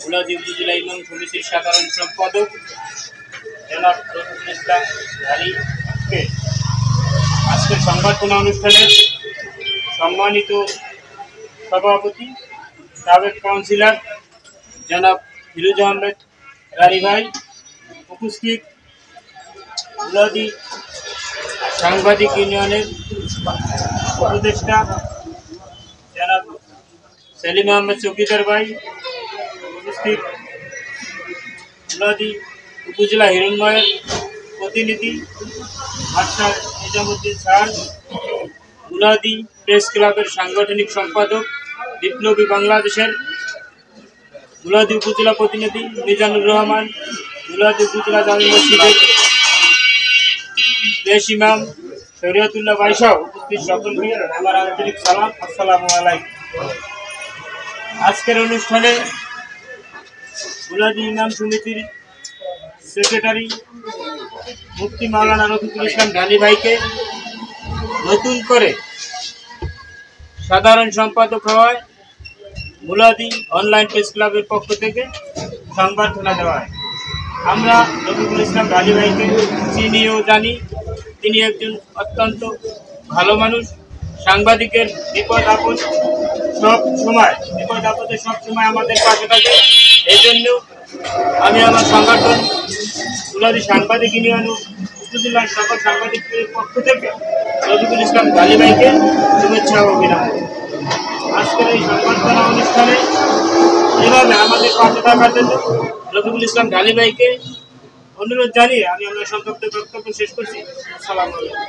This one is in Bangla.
মুলাদি উপজেলা ইমাম সমিতির সাধারণ সম্পাদক জনাব রফিকুল ইসলাম ঢালিকে আজকের সংবর্ধনা অনুষ্ঠানে সম্মানিত সভাপতি সাবেক কাউন্সিলর জনাব ফিরোজ আহমেদ রানী ভাই, উপস্থিত মুলাদি সাংবাদিক ইউনিয়নের উপদেষ্টা জনাব সেলিম আহমেদ চৌকিদার ভাই, উপস্থিত মুলাদি উপজেলা হিরণময়ের প্রতিনিধি মাস্টার নিজামুদ্দিন স্যার, মুলাদি প্রেস ক্লাবের সাংগঠনিক সম্পাদক বিপ্লবী বাংলাদেশের মুলাদি উপজেলা প্রতিনিধি মিজানুর রহমান, মুলাদি উপজেলা জামে মসজিদের পেশ ইমাম শরিয়তুল্লাহ ভাইসহ উপস্থিত সকলকে আমার আন্তরিক সালাম, আসসালামু আলাইকুম। আজকের অনুষ্ঠানে মুলাদি ইমাম সমিতির সেক্রেটারি মুফতি মাওলানা রফিকুল ইসলাম ঢালি ভাইকে নতুন করে সাধারণ সম্পাদক হওয়ায় মুলাদি অনলাইন প্রেস ক্লাবের পক্ষ থেকে সংবর্ধনা দেওয়া হয়। আমরা রফিকুল ইসলাম ঢালি ভাইকে চিনি ও জানি, তিনি একজন অত্যন্ত ভালো মানুষ, সাংবাদিকের বিপদ আপদে সব সময় আমাদের পাশে থাকে। এই জন্য আমি আমার সংগঠন মুলাদি সাংবাদিক ইউনিয়ন উপজেলার সকল সাংবাদিকদের পক্ষ থেকে রফিকুল ইসলাম ঢালি ভাইকে শুভেচ্ছা ও অভিনন্দন। আজকের এই সংবর্ধনা অনুষ্ঠানে এভাবে আমাদের পাশে থাকার জন্য রফিকুল ইসলাম ঢালি ভাইকে অনুরোধ জানিয়ে আমি আমার সংক্ষিপ্ত বক্তব্য শেষ করছি। আসসালামু আলাইকুম।